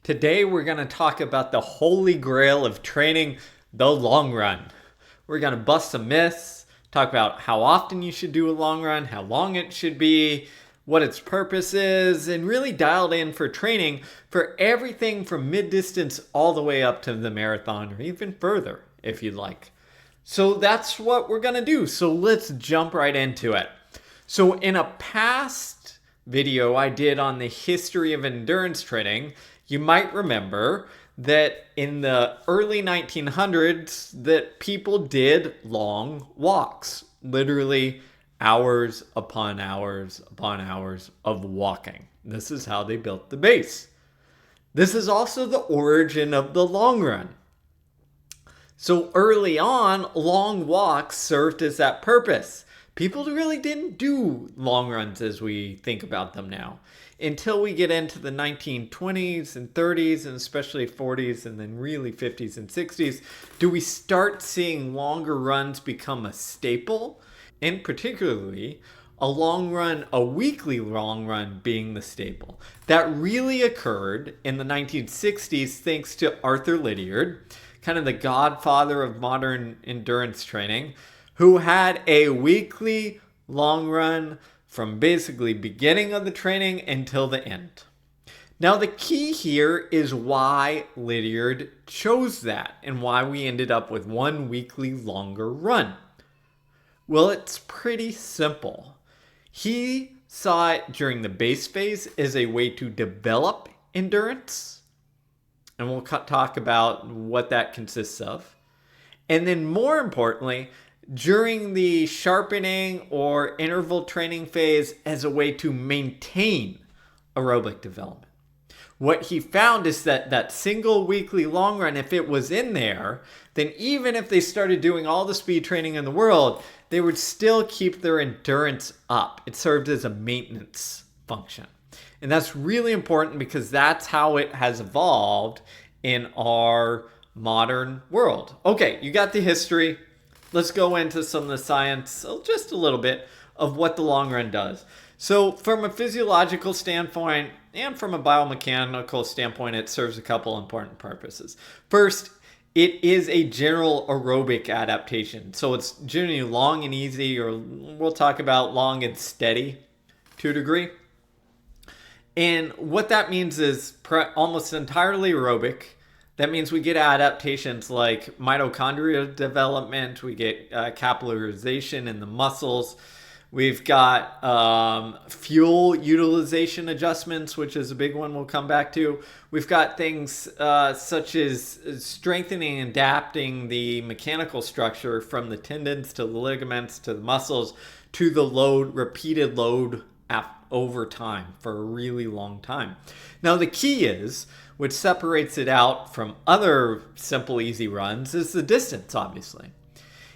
Today we're going to talk about the holy grail of training, the long run. We're going to bust some myths, talk about how often you should do a long run, how long it should be, what its purpose is, and really dialed in for training for everything from mid-distance all the way up to the marathon or even further if you'd like. So that's what we're going to do. So let's jump right into it. So in a past video I did on the history of endurance training, you might remember that in the early 1900s that people did long walks, literally hours upon hours upon hours of walking. This is how they built the base. This is also the origin of the long run. So early on, long walks served as that purpose. People really didn't do long runs as we think about them now. Until we get into the 1920s and 30s and especially 40s and then really 50s and 60s, do we start seeing longer runs become a staple? And particularly a long run, a weekly long run being the staple. That really occurred in the 1960s thanks to Arthur Lydiard, kind of the godfather of modern endurance training, who had a weekly long run from basically beginning of the training until the end. Now the key here is why Lydiard chose that and why we ended up with one weekly longer run. Well, it's pretty simple. He saw it during the base phase as a way to develop endurance, and we'll talk about what that consists of. And then more importantly, during the sharpening or interval training phase as a way to maintain aerobic development. What he found is that that single weekly long run, if it was in there, then even if they started doing all the speed training in the world, they would still keep their endurance up. It served as a maintenance function. And that's really important because that's how it has evolved in our modern world. Okay, you got the history. Let's go into some of the science, just a little bit, of what the long run does. So from a physiological standpoint and from a biomechanical standpoint, it serves a couple important purposes. First, it is a general aerobic adaptation. So it's generally long and easy, or we'll talk about long and steady to a degree. And what that means is almost entirely aerobic. That means we get adaptations like mitochondrial development, we get capillarization in the muscles, we've got fuel utilization adjustments, which is a big one we'll come back to. We've got things such as strengthening and adapting the mechanical structure from the tendons to the ligaments to the muscles to the load, repeated load over time for a really long time. Now the key is, which separates it out from other simple, easy runs, is the distance, obviously.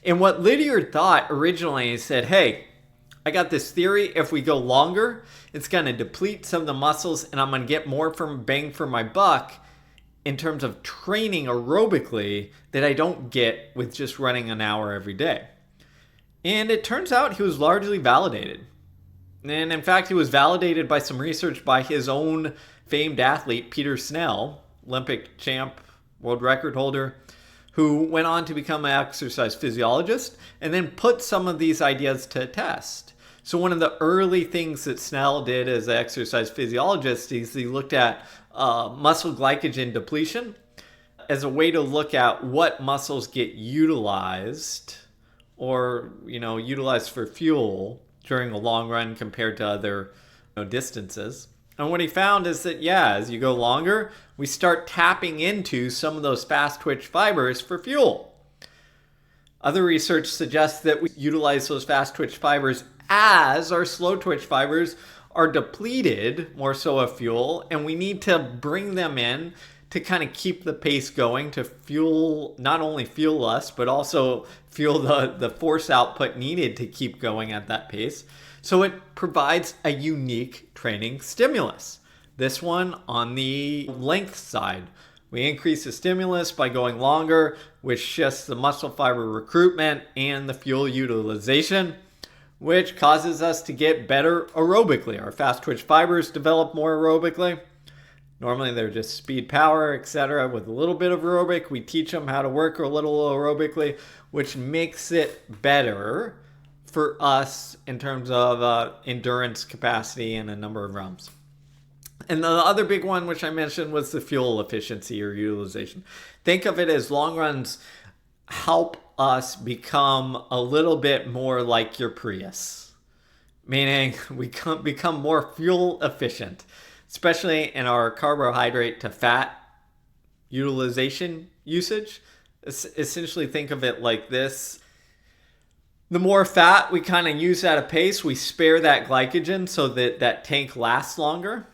And what Lydiard thought originally, he said, hey, I got this theory. If we go longer, it's going to deplete some of the muscles and I'm going to get more from bang for my buck in terms of training aerobically that I don't get with just running an hour every day. And it turns out he was largely validated. And in fact, he was validated by some research by his own famed athlete, Peter Snell, Olympic champ, world record holder, who went on to become an exercise physiologist and then put some of these ideas to test. So one of the early things that Snell did as an exercise physiologist is he looked at muscle glycogen depletion as a way to look at what muscles get utilized or, utilized for fuel during a long run compared to other distances. And what he found is that, as you go longer, we start tapping into some of those fast twitch fibers for fuel. Other research suggests that we utilize those fast twitch fibers as our slow twitch fibers are depleted, more so of fuel, and we need to bring them in to kind of keep the pace going to fuel, not only fuel us, but also fuel the force output needed to keep going at that pace. So it provides a unique training stimulus. This one on the length side. We increase the stimulus by going longer, which shifts the muscle fiber recruitment and the fuel utilization, which causes us to get better aerobically. Our fast twitch fibers develop more aerobically. Normally they're just speed, power, etc. with a little bit of aerobic. We teach them how to work a little aerobically, which makes it better for us in terms of endurance capacity in a number of realms. And the other big one, which I mentioned, was the fuel efficiency or utilization. Think of it as long runs help us become a little bit more like your Prius, meaning we become more fuel efficient, especially in our carbohydrate to fat utilization usage. Essentially, think of it like this. The more fat we kind of use at a pace, we spare that glycogen so that that tank lasts longer.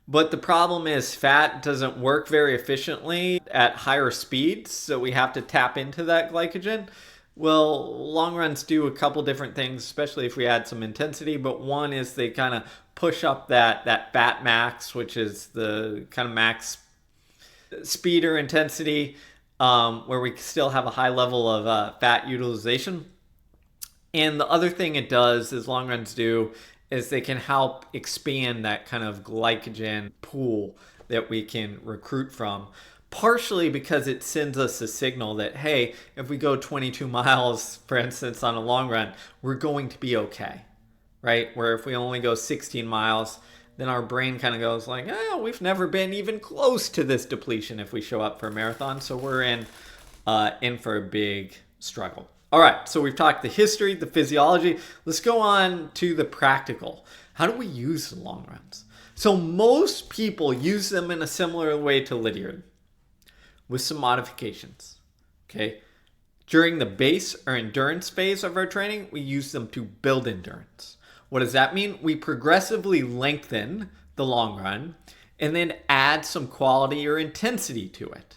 But the problem is fat doesn't work very efficiently at higher speeds, so we have to tap into that glycogen. Well, long runs do a couple different things, especially if we add some intensity, but one is they kind of push up that fat max, which is the kind of max speed or intensity, where we still have a high level of fat utilization. And the other thing it does, as long runs do, is they can help expand that kind of glycogen pool that we can recruit from. Partially because it sends us a signal that, hey, if we go 22 miles, for instance, on a long run, we're going to be okay, right? Where if we only go 16 miles, then our brain kind of goes like, oh, we've never been even close to this depletion if we show up for a marathon. So we're in for a big struggle. All right, so we've talked the history, the physiology. Let's go on to the practical. How do we use the long runs? So most people use them in a similar way to Lydiard, with some modifications, okay? During the base or endurance phase of our training, we use them to build endurance. What does that mean? We progressively lengthen the long run and then add some quality or intensity to it.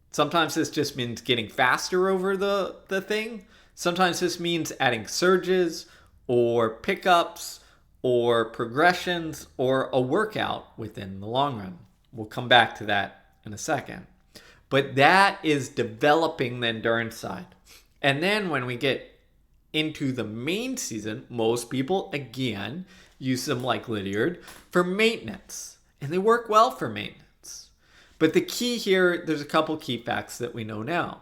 Sometimes this just means getting faster over the thing. Sometimes this means adding surges or pickups or progressions or a workout within the long run. We'll come back to that in a second. But that is developing the endurance side. And then when we get into the main season, most people, again, use them like Lydiard for maintenance. And they work well for maintenance. But the key here, there's a couple key facts that we know now,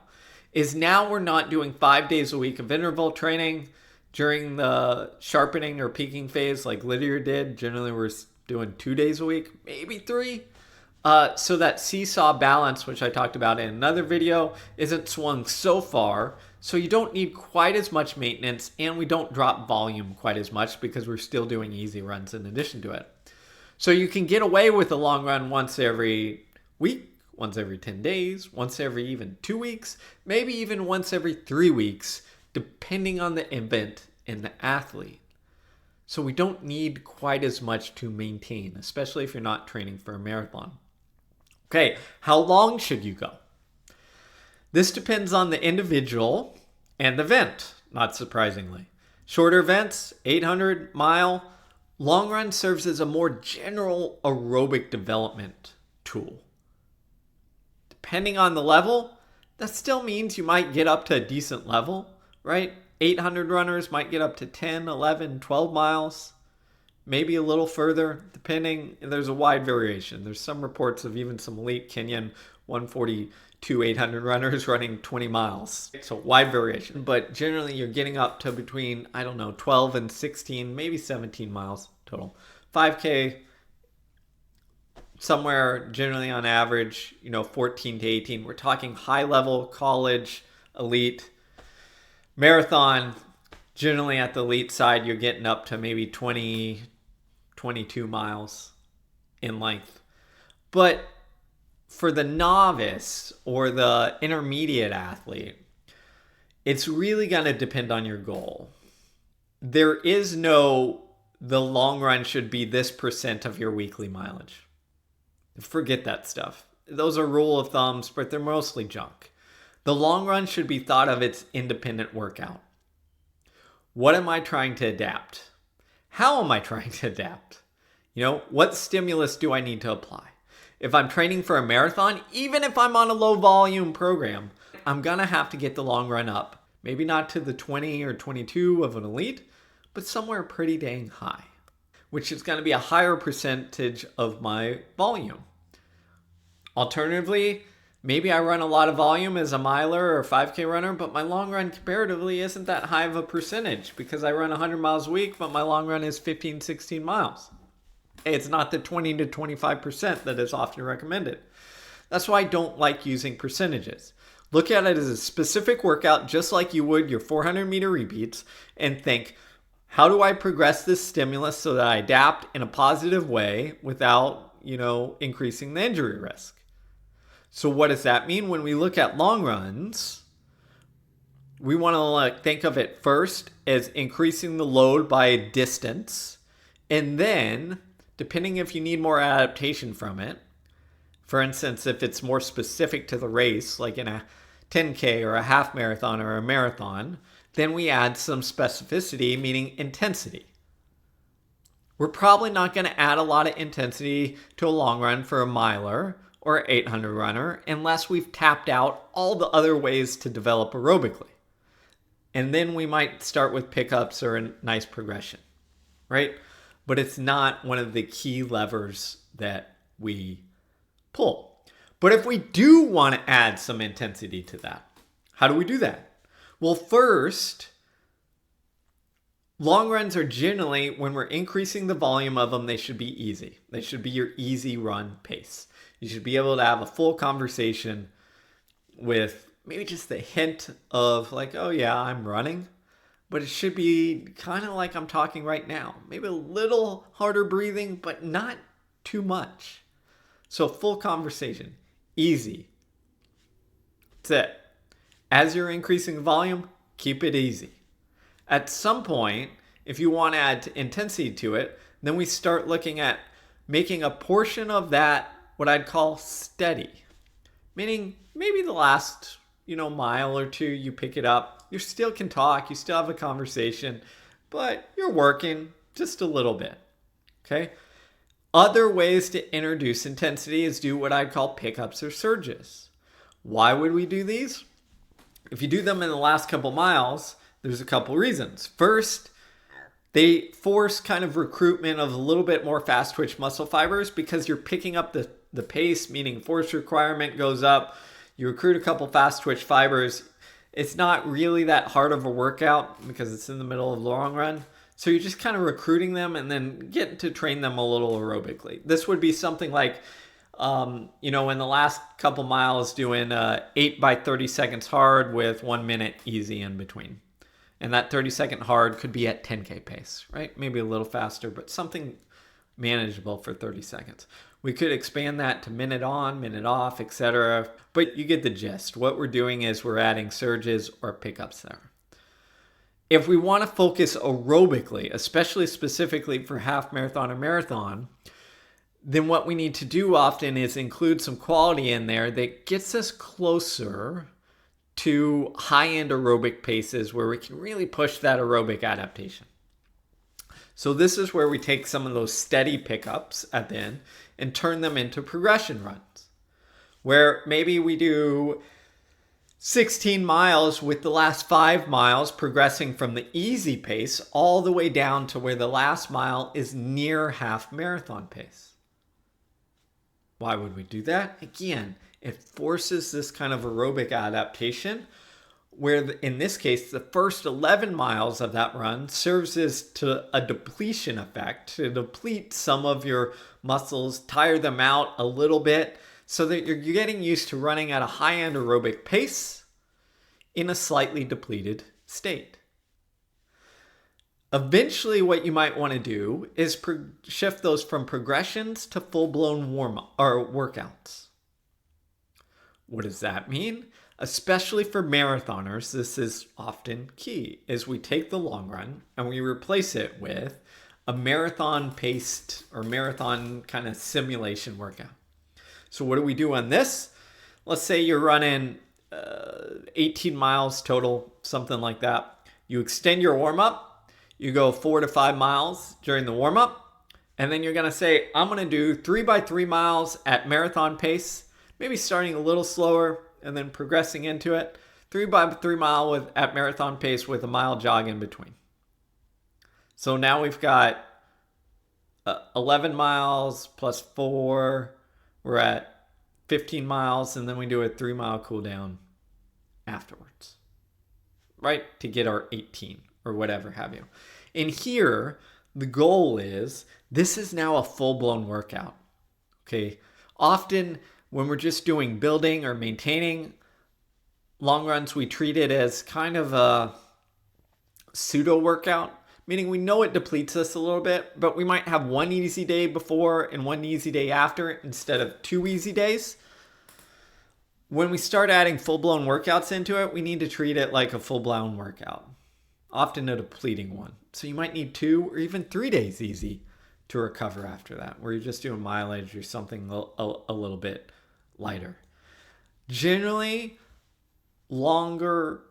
is now we're not doing 5 days a week of interval training during the sharpening or peaking phase like Lydiard did. Generally, we're doing 2 days a week, maybe 3. So that seesaw balance, which I talked about in another video, isn't swung so far. So you don't need quite as much maintenance, and we don't drop volume quite as much because we're still doing easy runs in addition to it. So you can get away with a long run once every week, once every 10 days, once every even 2 weeks, maybe even once every 3 weeks, depending on the event and the athlete. So we don't need quite as much to maintain, especially if you're not training for a marathon. Okay, how long should you go? This depends on the individual and the event, not surprisingly. Shorter events, 800 mile, long run serves as a more general aerobic development tool. Depending on the level, that still means you might get up to a decent level, right? 800 runners might get up to 10, 11, 12 miles, maybe a little further, depending. There's a wide variation. There's some reports of even some elite Kenyan 142 800 runners running 20 miles. So wide variation, but generally you're getting up to between, 12 and 16, maybe 17 miles total. 5K, somewhere generally on average, 14 to 18. We're talking high level, college, elite. Marathon, generally at the elite side, you're getting up to maybe 20, 22 miles in length. But for the novice or the intermediate athlete, it's really going to depend on your goal. There is no, the long run should be this % of your weekly mileage. Forget that stuff. Those are rule of thumbs, but they're mostly junk. The long run should be thought of as independent workout. What am I trying to adapt? How am I trying to adapt? What stimulus do I need to apply? If I'm training for a marathon, even if I'm on a low volume program, I'm going to have to get the long run up. Maybe not to the 20 or 22 of an elite, but somewhere pretty dang high, which is going to be a higher percentage of my volume. Alternatively, maybe I run a lot of volume as a miler or 5K runner, but my long run comparatively isn't that high of a percentage because I run 100 miles a week, but my long run is 15, 16 miles. It's not the 20 to 25% that is often recommended. That's why I don't like using percentages. Look at it as a specific workout, just like you would your 400-meter repeats, and think, how do I progress this stimulus so that I adapt in a positive way without, increasing the injury risk? So what does that mean? When we look at long runs, we want to think of it first as increasing the load by a distance, and then, depending if you need more adaptation from it, for instance, if it's more specific to the race, like in a 10K or a half marathon or a marathon, then we add some specificity, meaning intensity. We're probably not going to add a lot of intensity to a long run for a miler or 800 runner unless we've tapped out all the other ways to develop aerobically. And then we might start with pickups or a nice progression, right? But it's not one of the key levers that we pull. But if we do want to add some intensity to that, how do we do that? Well, first, long runs are generally, when we're increasing the volume of them, they should be easy. They should be your easy run pace. You should be able to have a full conversation with maybe just the hint of oh yeah, I'm running. But it should be kind of like I'm talking right now. Maybe a little harder breathing, but not too much. So full conversation, easy. That's it. As you're increasing volume, keep it easy. At some point, if you want to add intensity to it, then we start looking at making a portion of that what I'd call steady. Meaning maybe the last, mile or two, you pick it up. You still can talk, you still have a conversation, but you're working just a little bit. Okay? Other ways to introduce intensity is do what I'd call pickups or surges. Why would we do these? If you do them in the last couple miles, there's a couple reasons. First, they force kind of recruitment of a little bit more fast twitch muscle fibers because you're picking up the pace, meaning force requirement goes up. You recruit a couple fast twitch fibers. It's not really that hard of a workout because it's in the middle of the long run. So you're just kind of recruiting them and then get to train them a little aerobically. This would be something like, in the last couple miles doing 8 by 30 seconds hard with 1 minute easy in between. And that 30-second hard could be at 10K pace, right? Maybe a little faster, but something manageable for 30 seconds. We could expand that to minute on, minute off, etc. But you get the gist. What we're doing is we're adding surges or pickups there. If we want to focus aerobically, especially specifically for half marathon or marathon, then what we need to do often is include some quality in there that gets us closer to high-end aerobic paces where we can really push that aerobic adaptation. So this is where we take some of those steady pickups at the end and turn them into progression runs, where maybe we do 16 miles with the last 5 miles progressing from the easy pace all the way down to where the last mile is near half marathon pace. Why would we do that? Again, it forces this kind of aerobic adaptation where in this case, the first 11 miles of that run serves as to a depletion effect to deplete some of your muscles, tire them out a little bit so that you're getting used to running at a high-end aerobic pace in a slightly depleted state. Eventually, what you might want to do is shift those from progressions to full-blown warm-up or workouts. What does that mean? Especially for marathoners, this is often key, is we take the long run and we replace it with a marathon-paced or marathon kind of simulation workout. So what do we do on this? Let's say you're running 18 miles total, something like that. You extend your warm-up. You go 4 to 5 miles during the warm-up. And then you're going to say, I'm going to do 3 by 3 miles at marathon pace, maybe starting a little slower and then progressing into it. 3 by 3 mile at marathon pace with a mile jog in between. So now we've got 11 miles plus 4. We're at 15 miles, and then we do a 3-mile cool down afterwards, right? To get our 18 or whatever have you. And here, the goal is this is now a full-blown workout. Okay. Often when we're just doing building or maintaining long runs, we treat it as kind of a pseudo workout, meaning we know it depletes us a little bit, but we might have one easy day before and one easy day after instead of 2 easy days. When we start adding full-blown workouts into it, we need to treat it like a full-blown workout, often a depleting one. So you might need 2 or even 3 days easy to recover after that, where you're just doing mileage or something a little bit lighter. Generally, longer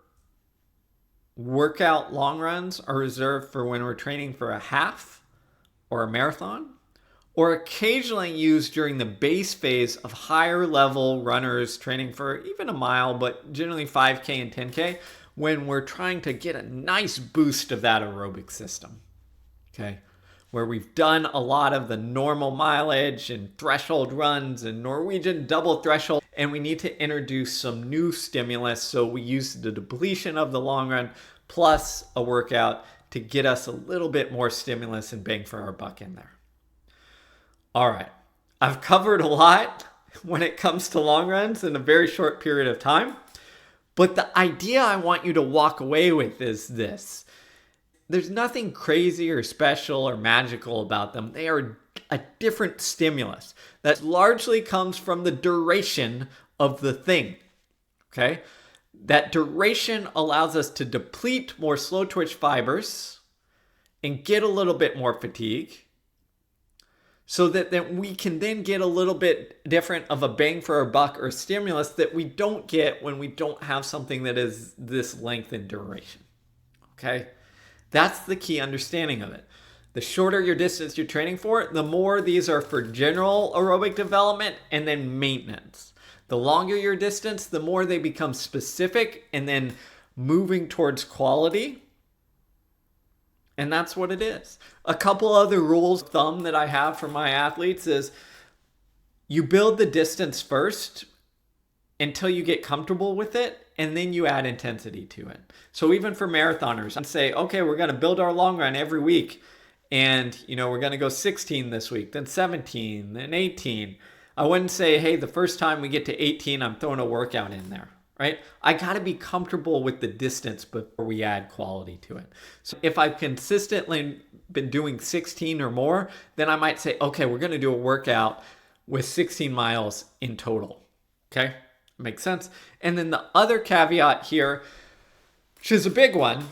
workout long runs are reserved for when we're training for a half or a marathon, or occasionally used during the base phase of higher level runners training for even a mile, but generally 5K and 10K, when we're trying to get a nice boost of that aerobic system. Okay. Where we've done a lot of the normal mileage and threshold runs and Norwegian double threshold, and we need to introduce some new stimulus. So we use the depletion of the long run plus a workout to get us a little bit more stimulus and bang for our buck in there. All right, I've covered a lot when it comes to long runs in a very short period of time, but the idea I want you to walk away with is this. There's nothing crazy or special or magical about them. They are a different stimulus that largely comes from the duration of the thing. Okay? That duration allows us to deplete more slow twitch fibers and get a little bit more fatigue so that we can then get a little bit different of a bang for our buck or stimulus that we don't get when we don't have something that is this length in duration. Okay? That's the key understanding of it. The shorter your distance you're training for, the more these are for general aerobic development and then maintenance. The longer your distance, the more they become specific and then moving towards quality. And that's what it is. A couple other rules of thumb that I have for my athletes is you build the distance first until you get comfortable with it, and then you add intensity to it. So even for marathoners, I'd say, okay, we're going to build our long run every week. And, we're going to go 16 this week, then 17, then 18. I wouldn't say, hey, the first time we get to 18, I'm throwing a workout in there, right? I got to be comfortable with the distance before we add quality to it. So if I've consistently been doing 16 or more, then I might say, okay, we're going to do a workout with 16 miles in total. Okay? Makes sense. And then the other caveat here, which is a big one,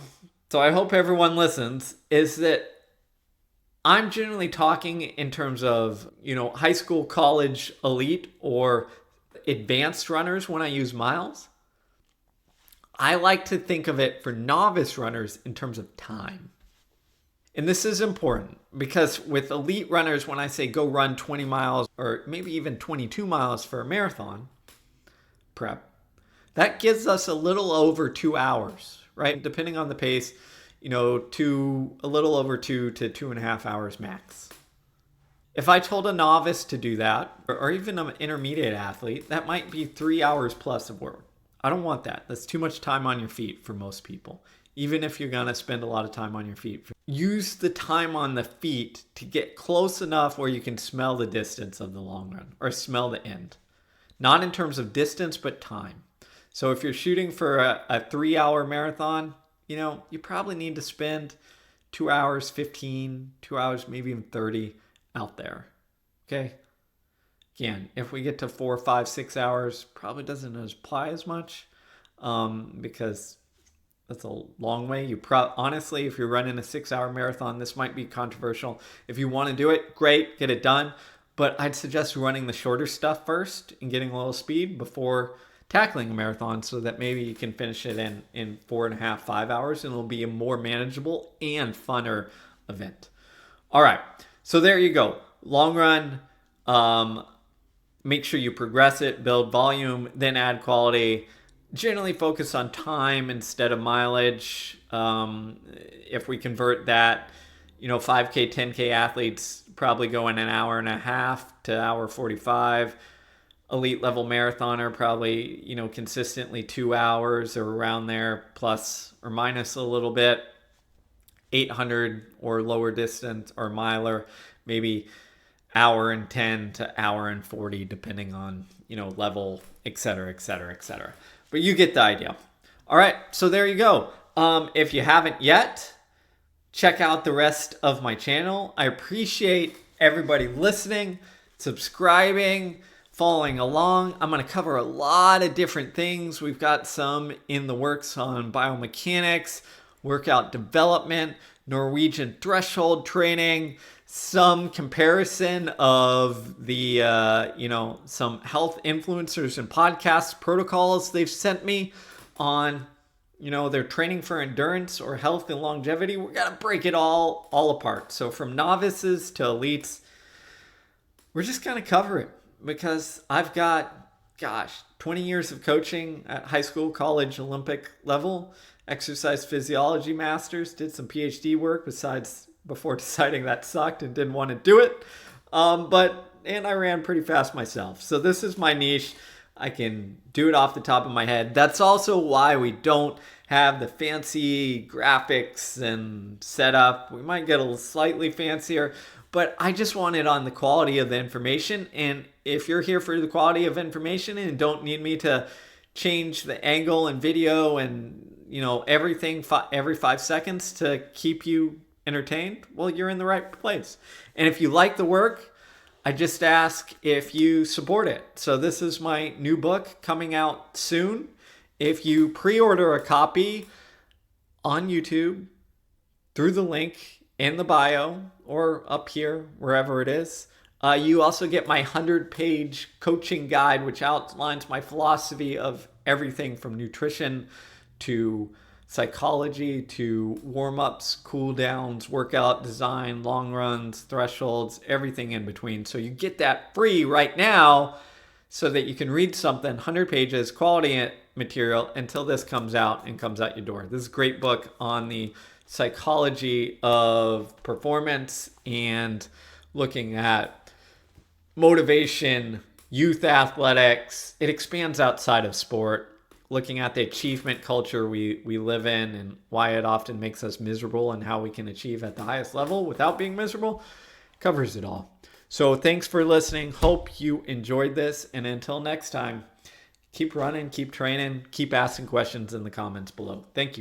so I hope everyone listens, is that I'm generally talking in terms of, high school, college, elite, or advanced runners when I use miles. I like to think of it for novice runners in terms of time. And this is important because with elite runners, when I say go run 20 miles or maybe even 22 miles for a marathon prep, that gives us a little over 2 hours, right? Depending on the pace, a little over 2 to 2.5 hours max. If I told a novice to do that, or even an intermediate athlete, that might be 3 hours plus of work. I don't want that. That's too much time on your feet for most people. Even if you're going to spend a lot of time on your feet. Use the time on the feet to get close enough where you can smell the distance of the long run or smell the end. Not in terms of distance, but time. So if you're shooting for a 3-hour marathon, you probably need to spend 2 hours 15, 2 hours, maybe even 30 out there. Okay? Again, if we get to 4, 5, 6 hours, probably doesn't apply as much because that's a long way. Honestly, if you're running a 6-hour marathon, this might be controversial. If you want to do it, great, get it done. But I'd suggest running the shorter stuff first and getting a little speed before tackling a marathon so that maybe you can finish it in 4.5, 5 hours and it'll be a more manageable and funner event. All right, so there you go. Long run, make sure you progress it, build volume, then add quality. Generally focus on time instead of mileage. If we convert that, 5K, 10K athletes probably go in an hour and a half to hour 45. elite level marathoner, probably, consistently 2 hours or around there, plus or minus a little bit. 800 or lower distance or miler, maybe hour and 10 to hour and 40, depending on, level, etc., etc., etc. But you get the idea. All right, so there you go. If you haven't yet, check out the rest of my channel. I appreciate everybody listening, subscribing, following along. I'm going to cover a lot of different things. We've got some in the works on biomechanics, workout development, Norwegian threshold training, some comparison of the, some health influencers and podcast protocols they've sent me on, their training for endurance or health and longevity. We're going to break it all apart. So from novices to elites, we're just going to cover it because I've got, 20 years of coaching at high school, college, Olympic level, exercise physiology masters, did some PhD work before deciding that sucked and didn't want to do it. And I ran pretty fast myself. So this is my niche. I can do it off the top of my head. That's also why we don't have the fancy graphics and setup. We might get a little slightly fancier, but I just want it on the quality of the information. And if you're here for the quality of information and don't need me to change the angle and video and everything every 5 seconds to keep you entertained, well, you're in the right place. And if you like the work, I just ask if you support it. So this is my new book coming out soon. If you pre-order a copy on YouTube through the link in the bio or up here, wherever it is, you also get my 100-page coaching guide, which outlines my philosophy of everything from nutrition to psychology to warm-ups, cool-downs, workout design, long runs, thresholds, everything in between. So you get that free right now so that you can read something, 100 pages, quality material, until this comes out and comes out your door. This is a great book on the psychology of performance and looking at motivation, youth athletics. It expands outside of sport, looking at the achievement culture we live in and why it often makes us miserable and how we can achieve at the highest level without being miserable. Covers it all. So thanks for listening. Hope you enjoyed this. And until next time, keep running, keep training, keep asking questions in the comments below. Thank you.